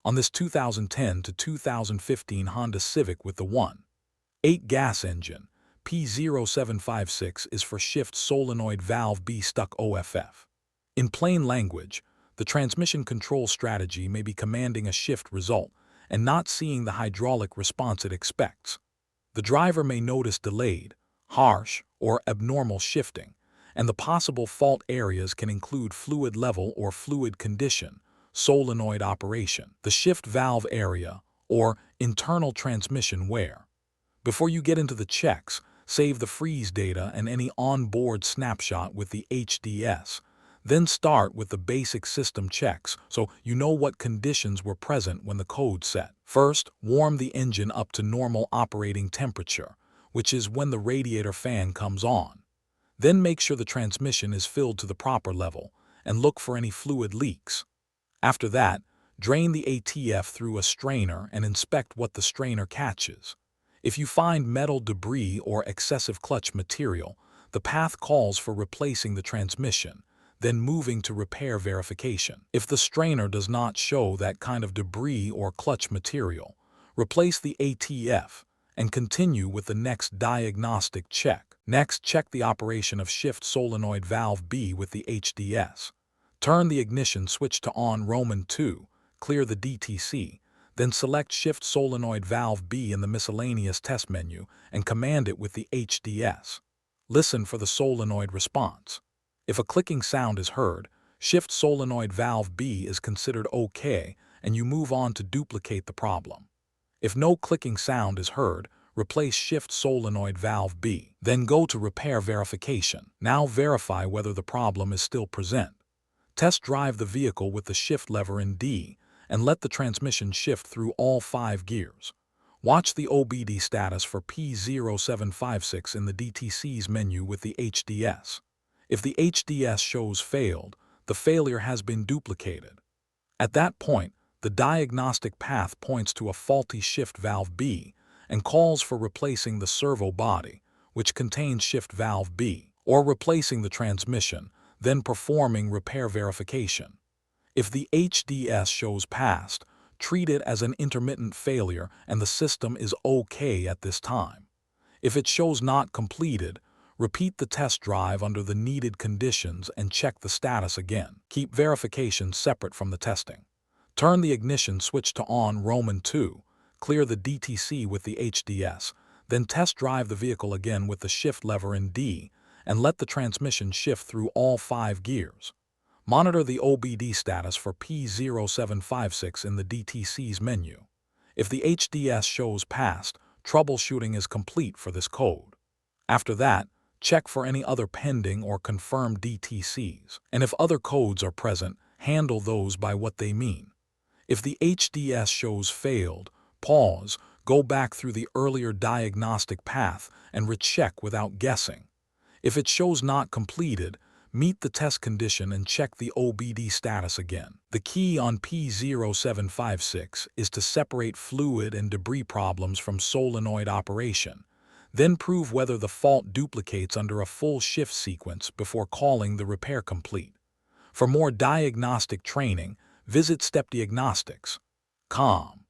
On this 2010 to 2015 Honda Civic with the 1.8 gas engine, P0756 is for shift solenoid valve B stuck OFF. In plain language, the transmission control strategy may be commanding a shift result and not seeing the hydraulic response it expects. The driver may notice delayed, harsh, or abnormal shifting, and the possible fault areas can include fluid level or fluid condition, solenoid operation, the shift valve area, or internal transmission wear. Before you get into the checks, save the freeze data and any onboard snapshot with the HDS. Then start with the basic system checks so you know what conditions were present when the code set. First, warm the engine up to normal operating temperature, which is when the radiator fan comes on. Then make sure the transmission is filled to the proper level and look for any fluid leaks. After that, drain the ATF through a strainer and inspect what the strainer catches. If you find metal debris or excessive clutch material, the path calls for replacing the transmission, then moving to repair verification. If the strainer does not show that kind of debris or clutch material, replace the ATF and continue with the next diagnostic check. Next, check the operation of shift solenoid valve B with the HDS. Turn the ignition switch to on Roman 2, clear the DTC, then select shift solenoid valve B in the miscellaneous test menu and command it with the HDS. Listen for the solenoid response. If a clicking sound is heard, shift solenoid valve B is considered OK and you move on to duplicate the problem. If no clicking sound is heard, replace shift solenoid valve B. Then go to repair verification. Now verify whether the problem is still present. Test drive the vehicle with the shift lever in D and let the transmission shift through all 5 gears. Watch the OBD status for P0756 in the DTC's menu with the HDS. If the HDS shows failed, the failure has been duplicated. At that point, the diagnostic path points to a faulty shift valve B and calls for replacing the servo body, which contains shift valve B, or replacing the transmission, then performing repair verification. If the HDS shows passed, treat it as an intermittent failure and the system is OK at this time. If it shows not completed, repeat the test drive under the needed conditions and check the status again. Keep verification separate from the testing. Turn the ignition switch to on Roman 2, clear the DTC with the HDS, then test drive the vehicle again with the shift lever in D and let the transmission shift through all 5 gears. Monitor the OBD status for P0756 in the DTC's menu. If the HDS shows passed, troubleshooting is complete for this code. After that, check for any other pending or confirmed DTCs, and if other codes are present, handle those by what they mean. If the HDS shows failed, pause, go back through the earlier diagnostic path and recheck without guessing. If it shows not completed, meet the test condition and check the OBD status again. The key on P0756 is to separate fluid and debris problems from solenoid operation. Then prove whether the fault duplicates under a full shift sequence before calling the repair complete. For more diagnostic training, visit stepdiagnostics.com.